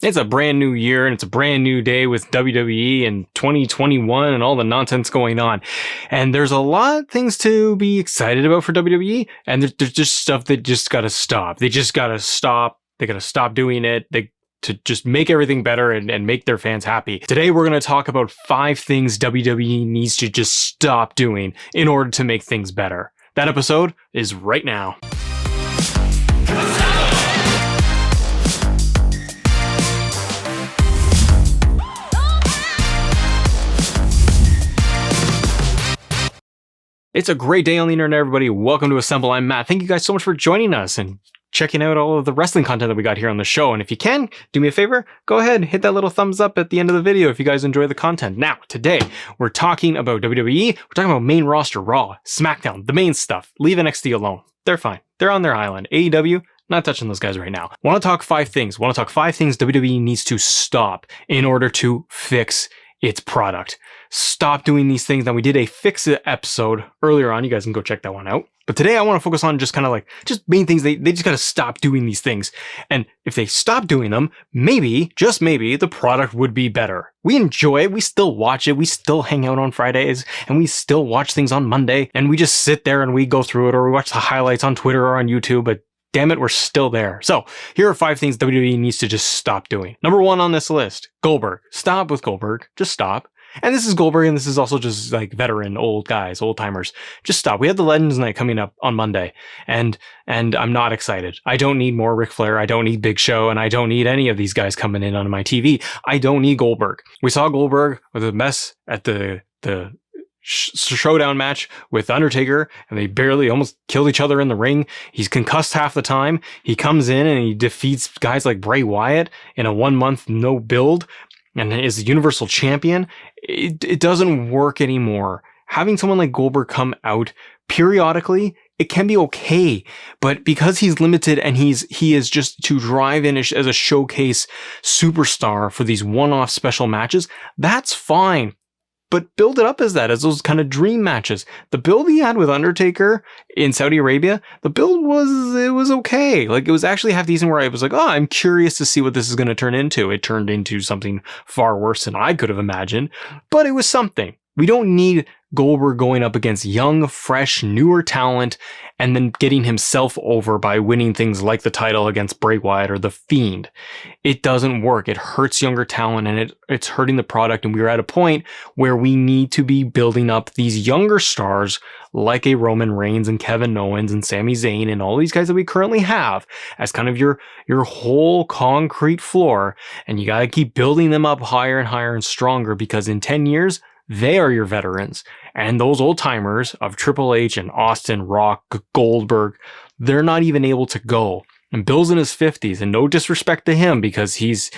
It's a brand new year and it's a brand new day with WWE and 2021 and all the nonsense going on. And there's a lot of things to be excited about for WWE. And there's just stuff that just got to stop. They just got to stop. They got to stop doing it. To just make everything better and make their fans happy. Today, we're going to talk about 5 things WWE needs to just stop doing in order to make things better. That episode is right now. It's a great day on the internet, everybody. Welcome to Assemble. I'm Matt. Thank you guys so much for joining us and checking out all of the wrestling content that we got here on the show. And if you can, do me a favor, go ahead and hit that little thumbs up at the end of the video if you guys enjoy the content. Now, today, we're talking about WWE. We're talking about main roster, Raw, SmackDown, the main stuff. Leave NXT alone. They're fine. They're on their island. AEW, not touching those guys right now. Want to talk 5 things. Want to talk 5 things WWE needs to stop in order to fix its product. Stop doing these things. Now, we did a fix it episode earlier on. You guys can go check that one out. But today I want to focus on just kind of like just main things. They just got to stop doing these things. And if they stop doing them, maybe, just maybe, the product would be better. We enjoy it. We still watch it. We still hang out on Fridays and we still watch things on Monday. And we just sit there and we go through it, or we watch the highlights on Twitter or on YouTube. But damn it, we're still there. So here are 5 things WWE needs to just stop doing. Number 1 on this list, Goldberg. Stop with Goldberg. Just stop. And this is Goldberg, and this is also just like veteran, old guys, old timers. Just stop. We have the Legends Night coming up on Monday, and I'm not excited. I don't need more Ric Flair. I don't need Big Show, and I don't need any of these guys coming in on my TV. I don't need Goldberg. We saw Goldberg with a mess at the showdown match with Undertaker, and they barely almost killed each other in the ring. He's concussed half the time. He comes in and he defeats guys like Bray Wyatt in a 1-month no build and is the Universal Champion. It doesn't work anymore. Having someone like Goldberg come out periodically, it can be okay, but because he's limited and he is just to drive in as a showcase superstar for these one-off special matches, that's fine. But build it up as those kind of dream matches. The build he had with Undertaker in Saudi Arabia, the build was okay. Like, it was actually half decent, where I was like, oh, I'm curious to see what this is going to turn into. It turned into something far worse than I could have imagined, but it was something. We don't need Goldberg going up against young, fresh, newer talent and then getting himself over by winning things like the title against Bray Wyatt or The Fiend. It doesn't work. It hurts younger talent and it's hurting the product. And we're at a point where we need to be building up these younger stars like a Roman Reigns and Kevin Owens and Sami Zayn and all these guys that we currently have as kind of your whole concrete floor. And you got to keep building them up higher and higher and stronger, because in 10 years, they are your veterans. And those old timers of Triple H and Austin, Rock, Goldberg, they're not even able to go. And Bill's in his 50s, and no disrespect to him, because he's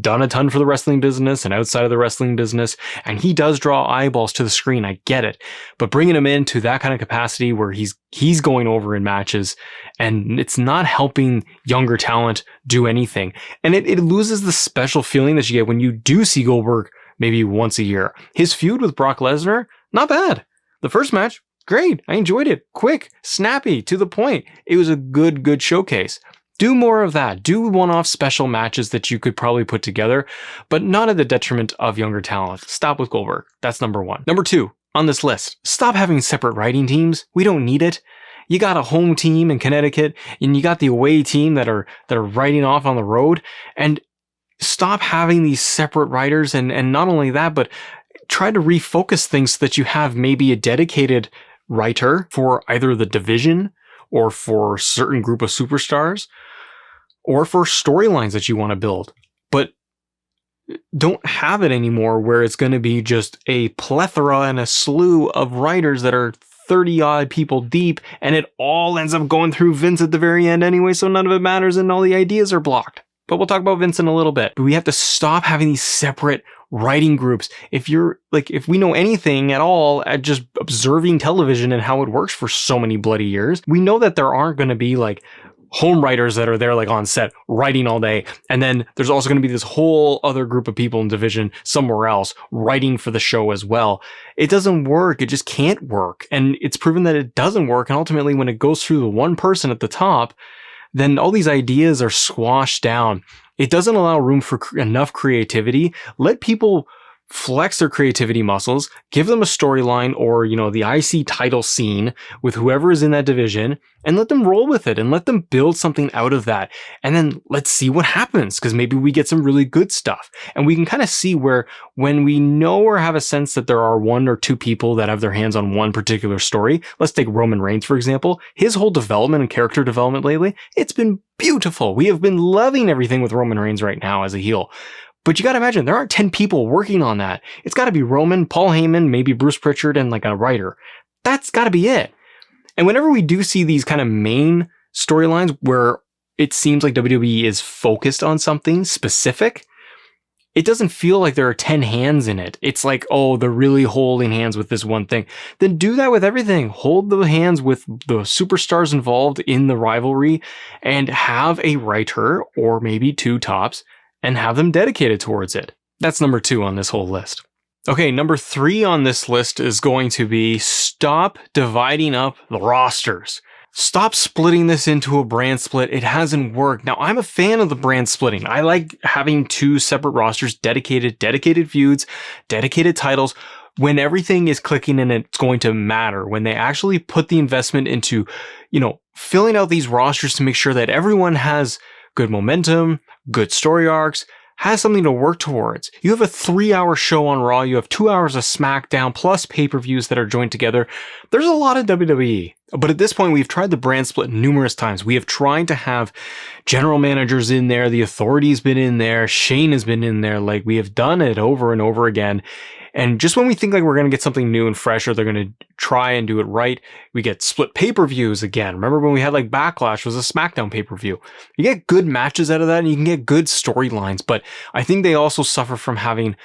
done a ton for the wrestling business and outside of the wrestling business, and he does draw eyeballs to the screen. I get it. But bringing him into that kind of capacity where he's going over in matches, and it's not helping younger talent do anything. And it loses the special feeling that you get when you do see Goldberg maybe once a year. His feud with Brock Lesnar, not bad. The first match, great. I enjoyed it. Quick, snappy, to the point. It was a good showcase. Do more of that. Do one-off special matches that you could probably put together, but not at the detriment of younger talent. Stop with Goldberg. That's number 1. Number 2 on this list, stop having separate writing teams. We don't need it. You got a home team in Connecticut, and you got the away team that are writing off on the road, and stop having these separate writers, and not only that, but try to refocus things so that you have maybe a dedicated writer for either the division or for a certain group of superstars or for storylines that you want to build. But don't have it anymore where it's going to be just a plethora and a slew of writers that are 30 odd people deep, and it all ends up going through Vince at the very end anyway, so none of it matters and all the ideas are blocked. But we'll talk about Vince in a little bit. But we have to stop having these separate writing groups. If we know anything at all at just observing television and how it works for so many bloody years, we know that there aren't going to be like home writers that are there like on set writing all day. And then there's also going to be this whole other group of people in division somewhere else writing for the show as well. It doesn't work. It just can't work. And it's proven that it doesn't work. And ultimately, when it goes through the one person at the top, then all these ideas are squashed down. It doesn't allow room for enough creativity. Let people flex their creativity muscles, give them a storyline or, the IC title scene with whoever is in that division, and let them roll with it and let them build something out of that. And then let's see what happens, because maybe we get some really good stuff. And we can kind of see where, when we know or have a sense that there are one or two people that have their hands on one particular story, let's take Roman Reigns, for example. His whole development and character development lately, it's been beautiful. We have been loving everything with Roman Reigns right now as a heel. But you got to imagine, there aren't 10 people working on that. It's got to be Roman, Paul Heyman, maybe Bruce Pritchard, and like a writer. That's got to be it. And whenever we do see these kind of main storylines where it seems like WWE is focused on something specific, it doesn't feel like there are 10 hands in it. It's like, oh, they're really holding hands with this one thing. Then do that with everything. Hold the hands with the superstars involved in the rivalry and have a writer, or maybe two tops, and have them dedicated towards it. That's number 2 on this whole list. Okay, number 3 on this list is going to be stop dividing up the rosters. Stop splitting this into a brand split. It hasn't worked. Now, I'm a fan of the brand splitting. I like having 2 separate rosters, dedicated feuds, dedicated titles, when everything is clicking and it's going to matter, when they actually put the investment into, filling out these rosters to make sure that everyone has good momentum, good story arcs, has something to work towards. You have a 3-hour show on Raw, you have 2 hours of SmackDown, plus pay-per-views that are joined together. There's a lot of WWE. But at this point, we've tried the brand split numerous times. We have tried to have general managers in there, the Authority's been in there, Shane has been in there, like we have done it over and over again. And just when we think like we're going to get something new and fresh, or they're going to try and do it right, we get split pay-per-views again. Remember when we had like Backlash was a SmackDown pay-per-view? You get good matches out of that and you can get good storylines, but I think they also suffer from having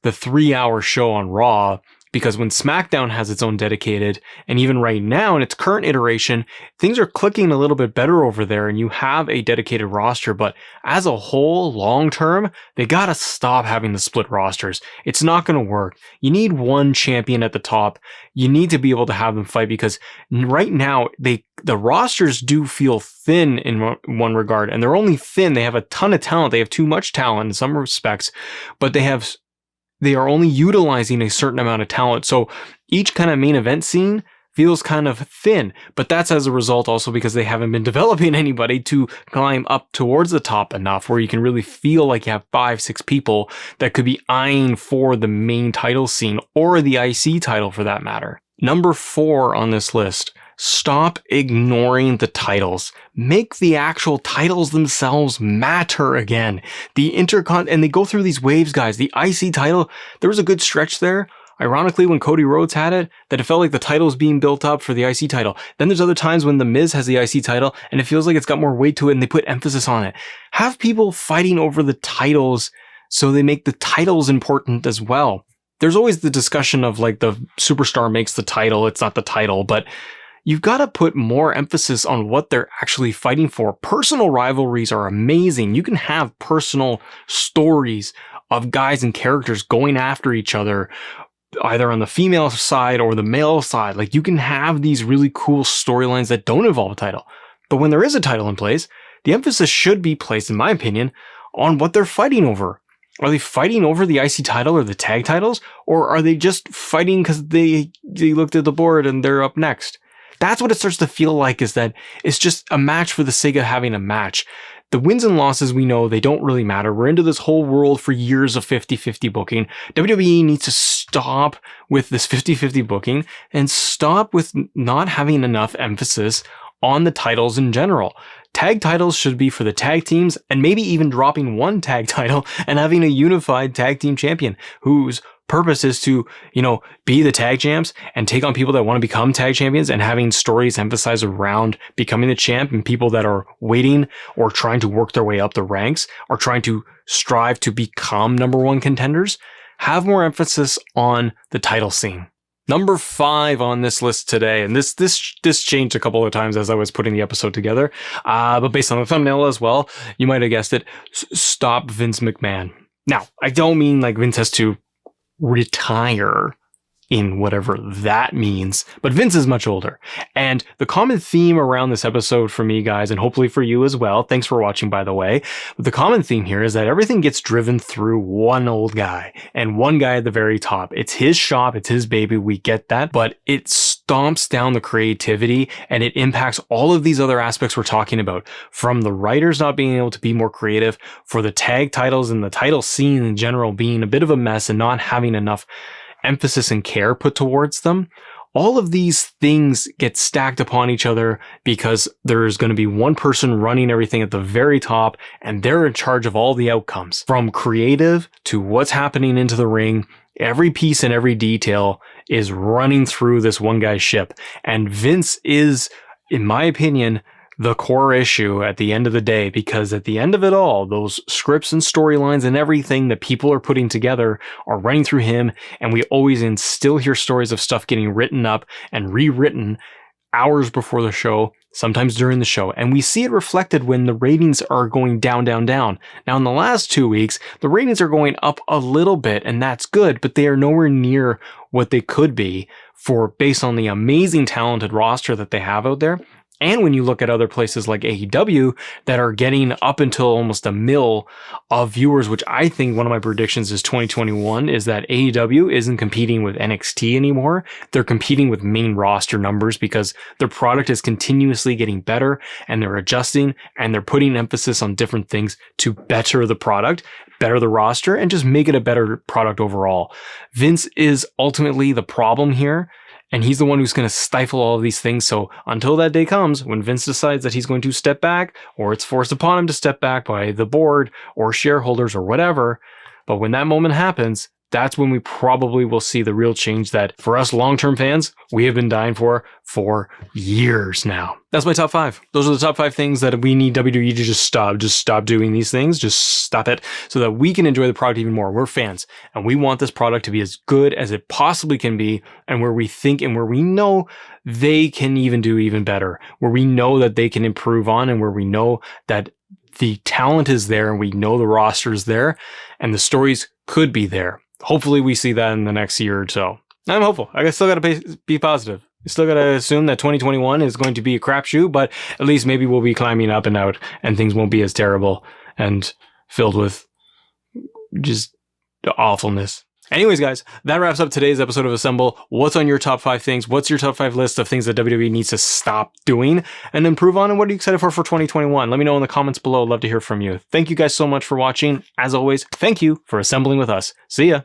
the 3-hour show on Raw, because when SmackDown has its own dedicated, and even right now in its current iteration, things are clicking a little bit better over there and you have a dedicated roster. But as a whole, long term, they gotta stop having the split rosters. It's not gonna work. You need one champion at the top. You need to be able to have them fight, because right now the rosters do feel thin in one regard, and they're only thin. They have a ton of talent. They have too much talent in some respects, but they are only utilizing a certain amount of talent. So each kind of main event scene feels kind of thin, but that's as a result also because they haven't been developing anybody to climb up towards the top enough where you can really feel like you have 5-6 people that could be eyeing for the main title scene, or the IC title for that matter. Number 4 on this list. Stop ignoring the titles. Make the actual titles themselves matter again. And they go through these waves, guys. The IC title, there was a good stretch there, ironically, when Cody Rhodes had it, that it felt like the title was being built up for the IC title. Then there's other times when The Miz has the IC title and it feels like it's got more weight to it and they put emphasis on it. Have people fighting over the titles so they make the titles important as well. There's always the discussion of like the superstar makes the title, it's not the title, but you've got to put more emphasis on what they're actually fighting for. Personal rivalries are amazing. You can have personal stories of guys and characters going after each other, either on the female side or the male side. Like, you can have these really cool storylines that don't involve a title. But when there is a title in place, the emphasis should be placed, in my opinion, on what they're fighting over. Are they fighting over the IC title or the tag titles? Or are they just fighting because they looked at the board and they're up next? That's what it starts to feel like, is that it's just a match for the sake of having a match. The wins and losses, we know, they don't really matter. We're into this whole world for years of 50-50 booking. WWE needs to stop with this 50-50 booking and stop with not having enough emphasis on the titles in general. Tag titles should be for the tag teams, and maybe even dropping one tag title and having a unified tag team champion whose purpose is to, be the tag champs and take on people that want to become tag champions, and having stories emphasized around becoming the champ, and people that are waiting or trying to work their way up the ranks or trying to strive to become number 1 contenders. Have more emphasis on the title scene. Number 5 on this list today, and this changed a couple of times as I was putting the episode together, but based on the thumbnail as well, you might have guessed it. Stop Vince McMahon. Now, I don't mean like Vince has to retire in whatever that means. But Vince is much older. And the common theme around this episode for me, guys, and hopefully for you as well, thanks for watching, by the way, but the common theme here is that everything gets driven through one old guy and one guy at the very top. It's his shop, it's his baby, we get that, but it stomps down the creativity and it impacts all of these other aspects we're talking about, from the writers not being able to be more creative, for the tag titles and the title scene in general being a bit of a mess and not having enough emphasis and care put towards them. All of these things get stacked upon each other because there's going to be one person running everything at the very top, and they're in charge of all the outcomes. From creative to what's happening into the ring, every piece and every detail is running through this one guy's ship. And Vince is, in my opinion, the core issue at the end of the day, because at the end of it all, those scripts and storylines and everything that people are putting together are running through him, and we always still hear stories of stuff getting written up and rewritten hours before the show, sometimes during the show, and we see it reflected when the ratings are going down, down, down. Now, in the last 2 weeks, the ratings are going up a little bit, and that's good, but they are nowhere near what they could be based on the amazing talented roster that they have out there. And when you look at other places like AEW that are getting up until almost 1 million of viewers, which I think one of my predictions is 2021 is that AEW isn't competing with NXT anymore. They're competing with main roster numbers because their product is continuously getting better, and they're adjusting and they're putting emphasis on different things to better the product, better the roster, and just make it a better product overall. Vince is ultimately the problem here. And he's the one who's going to stifle all of these things. So until that day comes, when Vince decides that he's going to step back, or it's forced upon him to step back by the board or shareholders or whatever, but when that moment happens, that's when we probably will see the real change that, for us long-term fans, we have been dying for years now. That's my top 5. Those are the top 5 things that we need WWE to just stop doing these things. Just stop it so that we can enjoy the product even more. We're fans, and we want this product to be as good as it possibly can be, and where we think and where we know they can even do even better, where we know that they can improve on, and where we know that the talent is there and we know the roster is there and the stories could be there. Hopefully we see that in the next year or so. I'm hopeful. I still got to be positive. You still got to assume that 2021 is going to be a crapshoot, but at least maybe we'll be climbing up and out and things won't be as terrible and filled with just awfulness. Anyways, guys, that wraps up today's episode of Assemble. What's on your top 5 things? What's your top 5 list of things that WWE needs to stop doing and improve on? And what are you excited for 2021? Let me know in the comments below. I'd love to hear from you. Thank you guys so much for watching. As always, thank you for assembling with us. See ya.